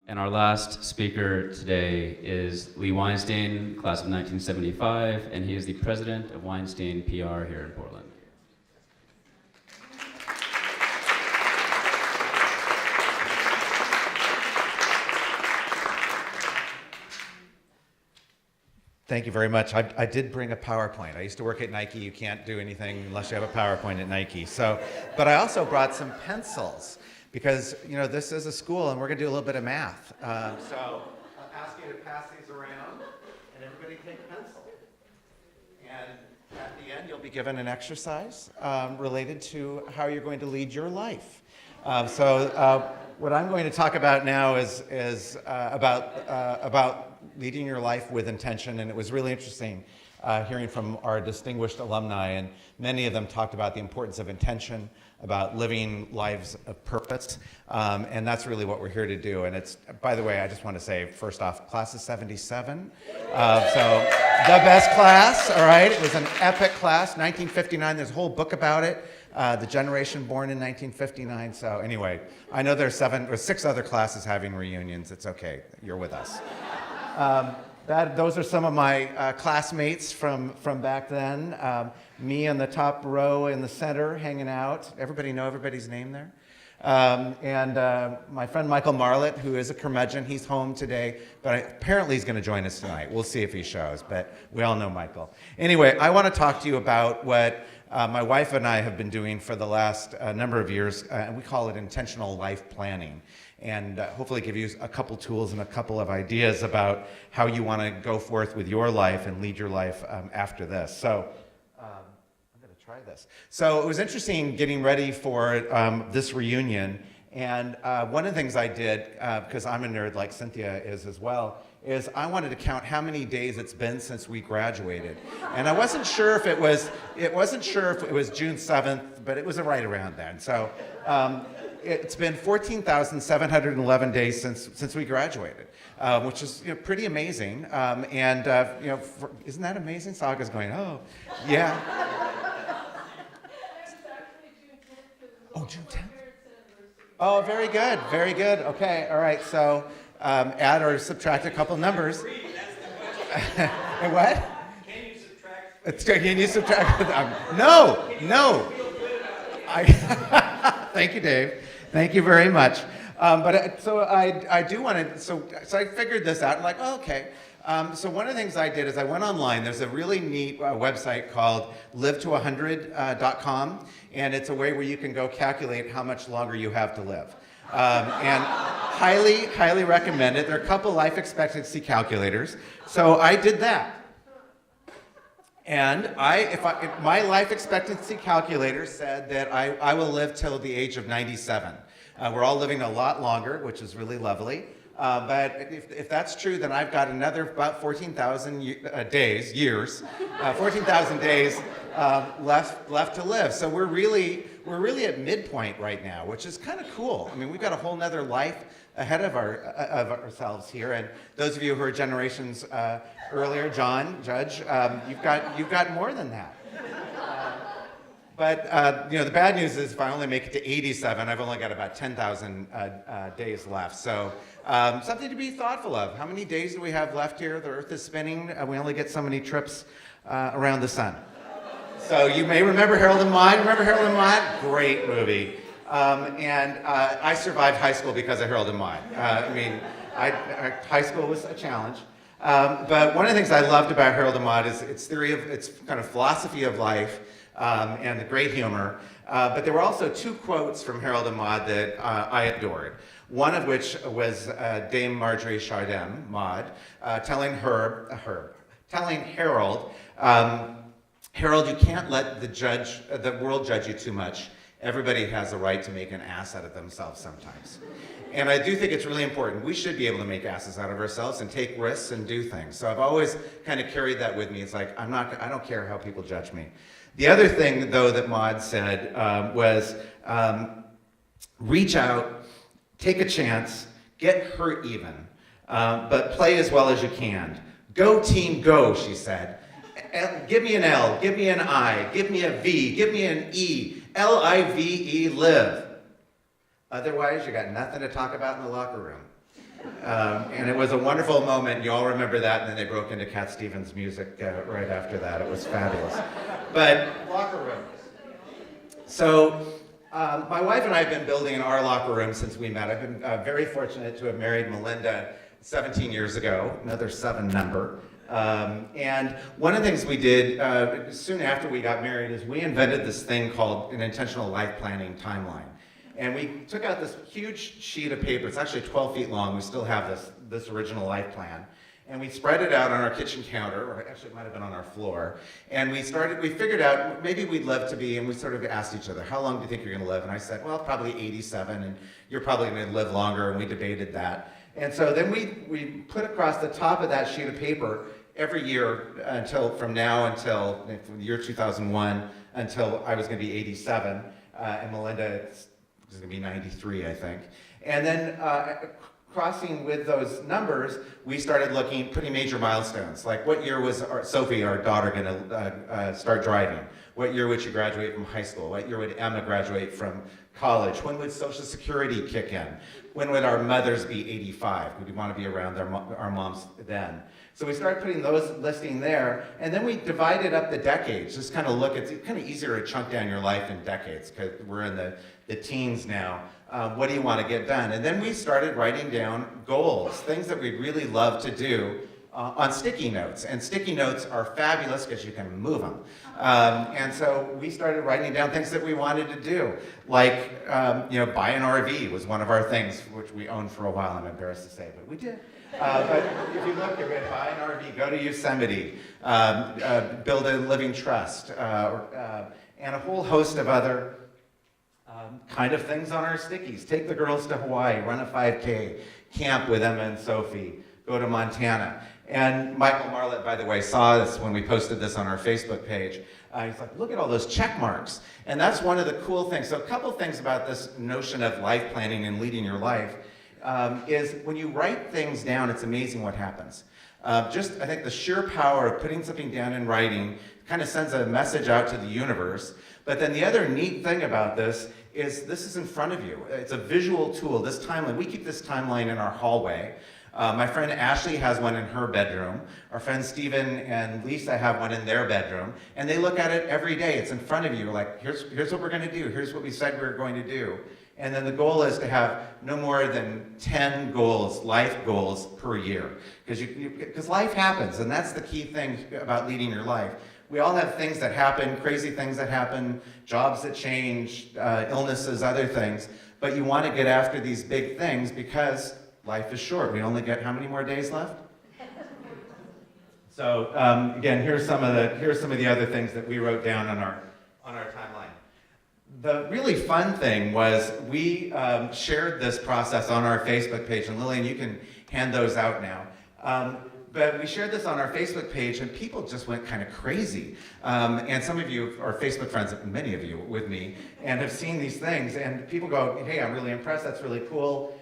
And our last speaker today is Lee Weinstein, class of 1975, and he is the president of Weinstein PR here in Portland. Thank you very much. I did bring a PowerPoint. I used to work at Nike. You can't do anything unless you have a PowerPoint at Nike. But I also brought some pencils because, this is a school and we're going to do a little bit of math. So I'll ask you to pass these around and everybody take a pencil. And at the end, you'll be given an exercise related to how you're going to lead your life. What I'm going to talk about now is about leading your life with intention, and it was really interesting hearing from our distinguished alumni, and many of them talked about the importance of intention, about living lives of purpose, and that's really what we're here to do. And it's, by the way, I just want to say, first off, class of 77, so the best class, all right? It was an epic class, 1959, there's a whole book about it. The generation born in 1959. So anyway, I know there's 7 or 6 other classes having reunions. It's okay. You're with us. Those are some of my classmates from back then. Me on the top row in the center, hanging out. Everybody know everybody's name there? And my friend Michael Marlett, who is a curmudgeon, he's home today, but apparently he's going to join us tonight. We'll see if he shows, but we all know Michael. Anyway, I want to talk to you about what my wife and I have been doing for the last number of years, and we call it intentional life planning. And hopefully give you a couple tools and a couple of ideas about how you want to go forth with your life and lead your life after this. So I'm going to try this. So it was interesting getting ready for this reunion. And one of the things I did, because I'm a nerd like Cynthia is as well, is I wanted to count how many days it's been since we graduated. And I wasn't sure if it was June 7th, but it was right around then. So it's been 14,711 days since we graduated, which is pretty amazing. Isn't that amazing? Saga's going, oh, yeah. Oh, June 10th? Oh, very good, very good. Okay, all right, so add or subtract a couple numbers. And what? Can you subtract? Can you subtract? No. Thank you, Dave. Thank you very much. I do want to. So I figured this out. I'm like, oh, okay. So one of the things I did is I went online. There's a really neat website called live100.com, and it's a way where you can go calculate how much longer you have to live. And highly recommend it. There are a couple life expectancy calculators. So I did that. And if my life expectancy calculator said that I will live till the age of 97. We're all living a lot longer, which is really lovely. But if that's true, then I've got another about 14,000 years, 14,000 days left to live. So we're really at midpoint right now, which is kind of cool. I mean, we've got a whole nother life ahead of ourselves here. And those of you who are generations earlier, John, Judge, you've got more than that. But the bad news is if I only make it to 87, I've only got about 10,000 days left. So something to be thoughtful of. How many days do we have left here? The Earth is spinning. We only get so many trips around the sun. So you may remember Harold and Maude. Remember Harold and Maude? Great movie. I survived high school because of Harold and Maude. High school was a challenge. But one of the things I loved about Harold and Maude is its kind of philosophy of life. And the great humor. But there were also 2 quotes from Harold and Maude that I adored. One of which was Dame Marjorie Chardin, Maude, telling Harold, Harold, you can't let the world judge you too much. Everybody has a right to make an ass out of themselves sometimes. And I do think it's really important. We should be able to make asses out of ourselves and take risks and do things. So I've always kind of carried that with me. It's like, I don't care how people judge me. The other thing, though, that Maude said was reach out, take a chance, get hurt even, but play as well as you can. Go team, go, she said. Give me an L, give me an I, give me a V, give me an E, L-I-V-E, live. Otherwise, you got nothing to talk about in the locker room. And it was a wonderful moment. You all remember that, and then they broke into Cat Stevens' music right after that. It was fabulous. But locker room. So my wife and I have been building our locker room since we met. I've been very fortunate to have married Melinda 17 years ago, another 7 number. And one of the things we did soon after we got married is we invented this thing called an intentional life planning timeline. And we took out this huge sheet of paper. It's actually 12 feet long. We still have this original life plan. And we spread it out on our kitchen counter, or actually it might have been on our floor. And we figured out maybe we'd love to be, and we sort of asked each other, how long do you think you're gonna live? And I said, well, probably 87, and you're probably gonna live longer, and we debated that. And so then we put across the top of that sheet of paper every year from now until the year 2001, until I was gonna be 87, and Melinda was gonna be 93, I think. And then crossing with those numbers, we started putting major milestones. Like what year was Sophie, our daughter, gonna start driving? What year would she graduate from high school? What year would Emma graduate from college? When would Social Security kick in? When would our mothers be 85? Would we want to be around our moms then? So we started putting those listing there, and then we divided up the decades. Just kind of look, it's kind of easier to chunk down your life in decades, because we're in the teens now. What do you want to get done? And then we started writing down goals, things that we'd really love to do on sticky notes. And sticky notes are fabulous because you can move them. And so we started writing down things that we wanted to do, like buy an RV was one of our things, which we owned for a while, I'm embarrassed to say, but we did. But if you look, you're going to buy an RV, go to Yosemite, build a living trust, and a whole host of other kind of things on our stickies. Take the girls to Hawaii, run a 5K, camp with Emma and Sophie, go to Montana. And Michael Marlett, by the way, saw this when we posted this on our Facebook page. He's like, look at all those check marks. And that's one of the cool things. So a couple things about this notion of life planning and leading your life is when you write things down, it's amazing what happens. I think the sheer power of putting something down in writing kind of sends a message out to the universe. But then the other neat thing about this is in front of you. It's a visual tool. This timeline, we keep this timeline in our hallway. My friend Ashley has one in her bedroom. Our friends Stephen and Lisa have one in their bedroom. And they look at it every day. It's in front of you. Like, here's what we're going to do. Here's what we said we were going to do. And then the goal is to have no more than 10 goals, life goals per year. Because life happens, and that's the key thing about leading your life. We all have things that happen, crazy things that happen, jobs that change, illnesses, other things. But you want to get after these big things because life is short. We only get how many more days left? So again, here's some of the other things that we wrote down on our timeline. The really fun thing was we shared this process on our Facebook page, and Lillian, you can hand those out now. But we shared this on our Facebook page, and people just went kind of crazy. And some of you are Facebook friends, many of you with me, and have seen these things. And people go, hey, I'm really impressed. That's really cool.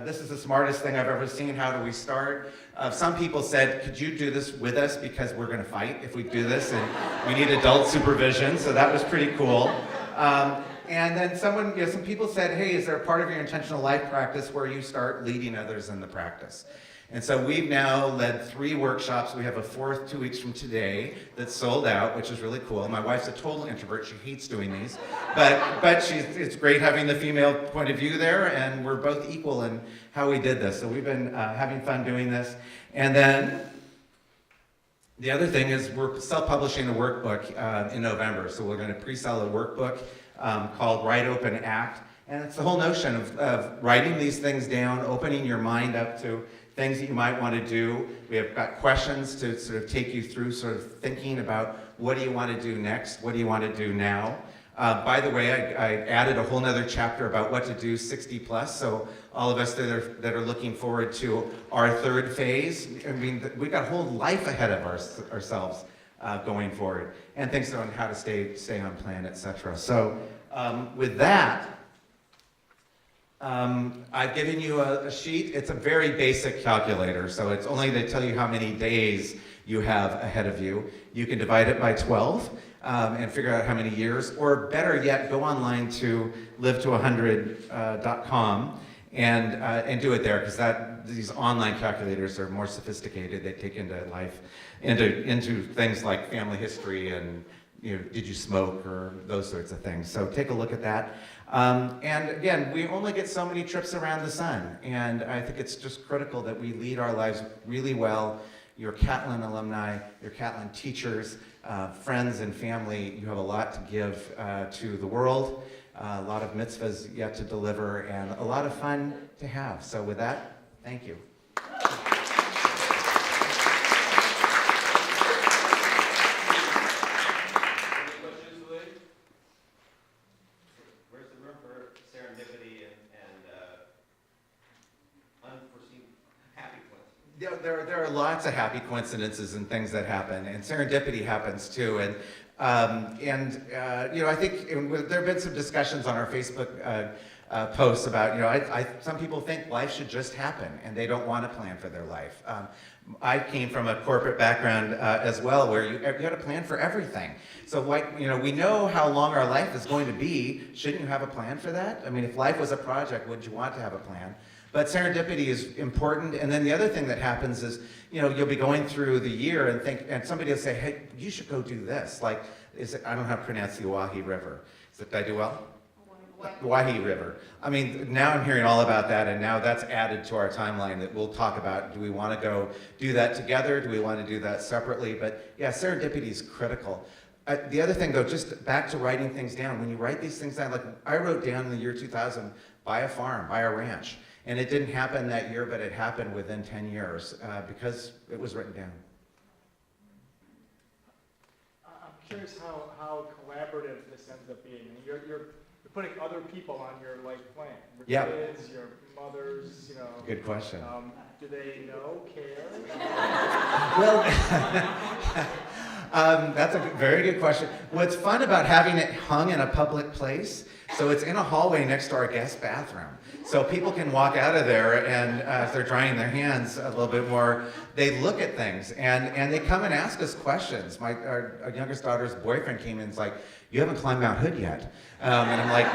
This is the smartest thing I've ever seen. How do we start? Some people said, could you do this with us because we're going to fight if we do this, and we need adult supervision. So that was pretty cool. And then some people said, hey, is there a part of your intentional life practice where you start leading others in the practice? And so we've now led 3 workshops. We have a 4th 2 weeks from today that's sold out, which is really cool. My wife's a total introvert. She hates doing these. But it's great having the female point of view there, and we're both equal in how we did this. So we've been having fun doing this. And then the other thing is we're self-publishing a workbook in November. So we're going to pre-sell a workbook called Write, Open, Act. And it's the whole notion of writing these things down, opening your mind up to things that you might want to do. We have got questions to sort of take you through sort of thinking about what do you want to do next, what do you want to do now. By the way, I added a whole nother chapter about what to do 60 plus, so all of us that are looking forward to our 3rd phase, I mean, we've got a whole life ahead of ourselves going forward, and things on how to stay on plan, etc. So with that, I've given you a sheet. It's a very basic calculator, so it's only to tell you how many days you have ahead of you. You can divide it by 12 and figure out how many years, or better yet, go online to live to100.com and do it there, because these online calculators are more sophisticated. They take into life, into things like family history and, did you smoke, or those sorts of things. So take a look at that. And again, we only get so many trips around the sun, and I think it's just critical that we lead our lives really well. Your Catlin alumni, your Catlin teachers, friends and family, you have a lot to give to the world, a lot of mitzvahs yet to deliver, and a lot of fun to have. So with that, thank you. There are lots of happy coincidences and things that happen, and serendipity happens too. And I think there have been some discussions on our Facebook posts about, some people think life should just happen, and they don't want to plan for their life. I came from a corporate background as well, where you had a plan for everything. So we know how long our life is going to be. Shouldn't you have a plan for that? I mean, if life was a project, wouldn't you want to have a plan? But serendipity is important. And then the other thing that happens is, you'll be going through the year and somebody will say, hey, you should go do this. I don't know how to pronounce the Oahe River. Did I do well? Oahe River. I mean, now I'm hearing all about that, and now that's added to our timeline that we'll talk about. Do we want to go do that together? Do we want to do that separately? But yeah, serendipity is critical. The other thing, though, just back to writing things down. When you write these things down, like I wrote down in the year 2000, buy a farm, buy a ranch. And it didn't happen that year, but it happened within 10 years because it was written down. I'm curious how collaborative this ends up being. You're putting other people on your life plan. Your kids, your mothers, Good question. Do they know, care? Well, that's a very good question. What's fun about having it hung in a public place, so it's in a hallway next to our guest bathroom. So people can walk out of there, and as they're drying their hands a little bit more, they look at things, and they come and ask us questions. Our youngest daughter's boyfriend came in and was like, you haven't climbed Mount Hood yet. And I'm like,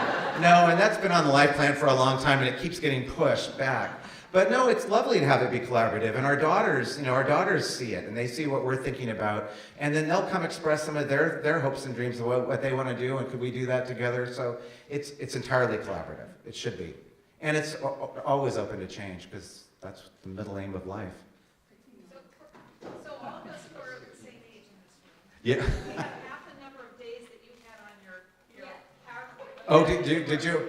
no, and that's been on the life plan for a long time, and it keeps getting pushed back. But no, it's lovely to have it be collaborative, and our daughters see it, and they see what we're thinking about, and then they'll come express some of their hopes and dreams of what they want to do, and could we do that together? So it's entirely collaborative. It should be. And it's always open to change, because that's the middle aim of life. So all of us who are the same age in this room. Yeah. We have half the number of days that you had on your PowerPoint. Oh, did you?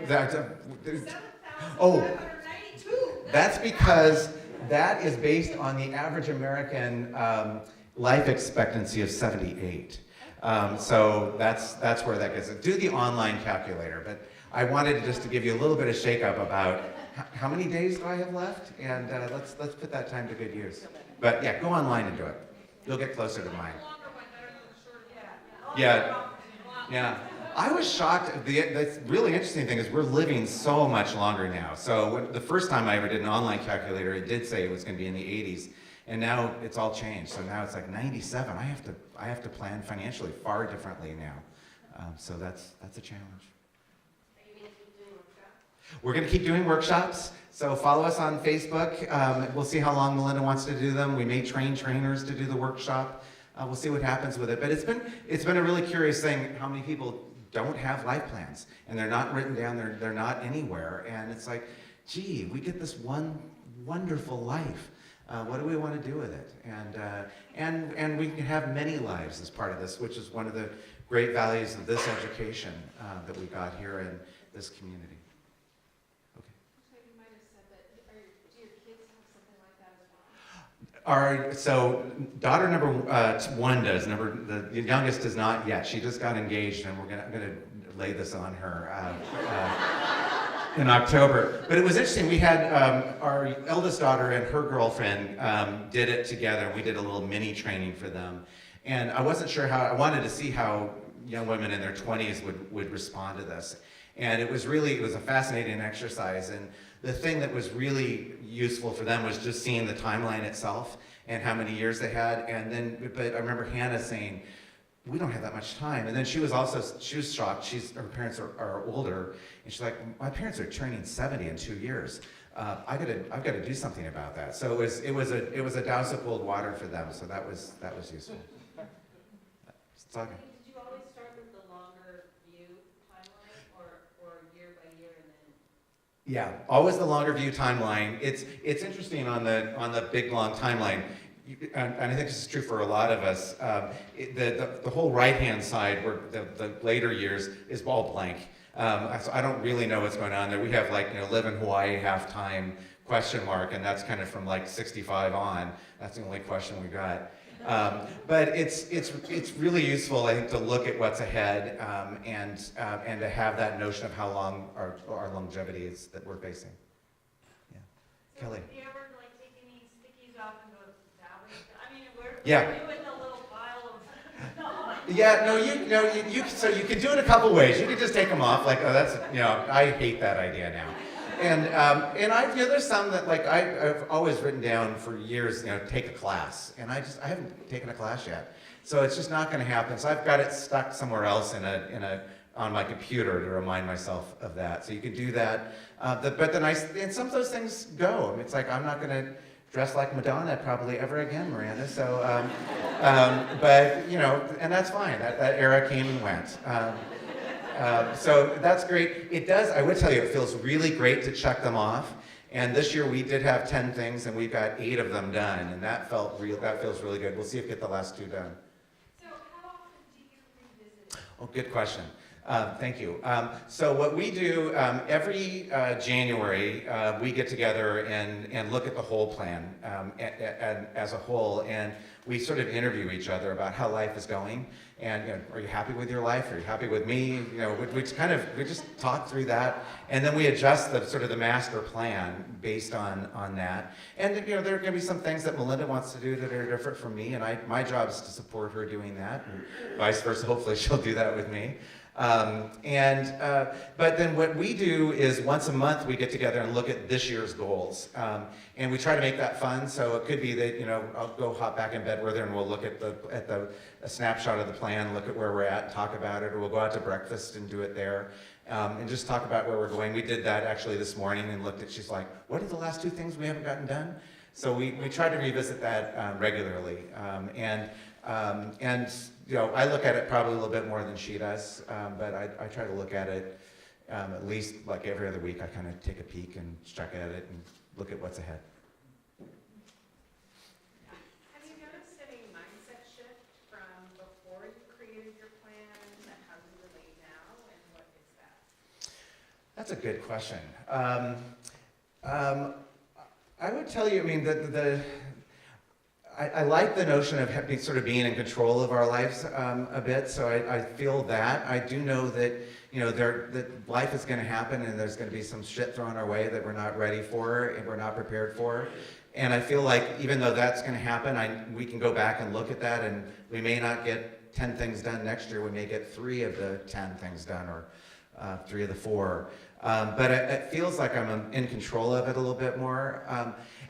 Oh, 7,592. that's because that is based on the average American life expectancy of 78. So that's where that gets it. Do the online calculator, but I wanted just to give you a little bit of shake-up about how many days do I have left, and let's put that time to good use. But yeah, go online and do it. You'll get closer to mine. Yeah. I was shocked. The really interesting thing is we're living so much longer now. So the first time I ever did an online calculator, it did say it was going to be in the 80s, and now it's all changed. So now it's like 97. I have to plan financially far differently now. So that's a challenge. We're going to keep doing workshops, so follow us on Facebook. We'll see how long Melinda wants to do them. We may train trainers to do the workshop. We'll see what happens with it. But it's been a really curious thing how many people don't have life plans, and they're not written down. They're not anywhere, and it's like, gee, we get this one wonderful life. What do we want to do with it? And we can have many lives as part of this, which is one of the great values of this education that we got here in this community. So daughter number one does. The youngest does not yet. She just got engaged, and I'm gonna lay this on her in October. But it was interesting. We had our eldest daughter and her girlfriend did it together. We did a little mini training for them, and I wasn't sure how. I wanted to see how young women in their 20s would respond to this. And it was a fascinating exercise. And the thing that was really useful for them was just seeing the timeline itself and how many years they had. But I remember Hannah saying, we don't have that much time. And then she was shocked. Her parents are older. And she's like, my parents are turning 70 in 2 years. I've got to do something about that. So it was a douse of cold water for them. So that was useful. Just talking. Did you always start with the longer view timeline or year by year and then? Yeah, always the longer view timeline. It's interesting on the big long timeline, and I think this is true for a lot of us. The whole right hand side, where the later years, is all blank. So I don't really know what's going on there. We have live in Hawaii halftime ? And that's kind of from 65 on. That's the only question we got. But it's really useful, I think, to look at what's ahead and to have that notion of how long our longevity is that we're facing. Yeah, So Kelly. do you ever take any stickies off and go, that was, I mean, we're Yeah. doing a little pile of, Yeah, no, so you can do it a couple ways. You can just take them off, that's, I hate that idea now. And there's some that I've always written down for years, take a class, and I haven't taken a class yet, so it's just not going to happen. So I've got it stuck somewhere else on my computer to remind myself of that. So you can do that. And some of those things go. I mean, it's I'm not going to dress like Madonna probably ever again, Miranda. So, but and that's fine. That era came and went. So that's great. It does, I would tell you, it feels really great to check them off. And this year we did have 10 things and we've got 8 of them done. And that feels really good. We'll see if we get the last 2 done. so how often do you revisit it? Oh, good question. Thank you. So what we do every January, we get together and look at the whole plan as a whole, and we sort of interview each other about how life is going. And are you happy with your life? Are you happy with me? We just talk through that, and then we adjust the master plan based on that. And there are going to be some things that Melinda wants to do that are different from me, and my job is to support her doing that, and vice versa. Hopefully, she'll do that with me. But then what we do is once a month we get together and look at this year's goals, and we try to make that fun. So it could be that I'll go hop back in bed with her and we'll look at a snapshot of the plan, look at where we're at, talk about it, or we'll go out to breakfast and do it there, and just talk about where we're going. We did that actually this morning and looked at. She's like, "What are the last 2 things we haven't gotten done?" So we try to revisit that regularly, and I look at it probably a little bit more than she does, but I try to look at it at least every other week. I kind of take a peek and check at it and look at what's ahead. Have you noticed any mindset shift from before you created your plan to how you relate now, and what is that? That's a good question. I would tell you, I mean, I like the notion of being in control of our lives a bit. So I feel that. I do know that that life is going to happen, and there's going to be some shit thrown our way that we're not ready for and we're not prepared for. And I feel like even though that's going to happen, we can go back and look at that, and we may not get 10 things done next year. We may get 3 of the 10 things done, or 3 of the 4. But it feels like I'm in control of it a little bit more.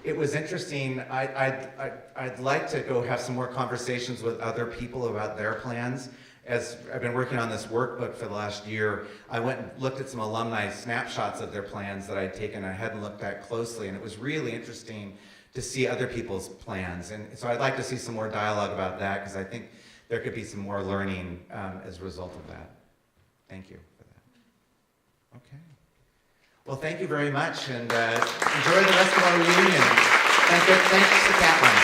It was interesting. I'd like to go have some more conversations with other people about their plans. As I've been working on this workbook for the last year, I went and looked at some alumni snapshots of their plans that I'd taken. I hadn't looked at closely, and it was really interesting to see other people's plans. And so I'd like to see some more dialogue about that, because I think there could be some more learning as a result of that. Thank you for that. Okay. Well, thank you very much, and enjoy the rest of our reunion. Thanks to Catlin.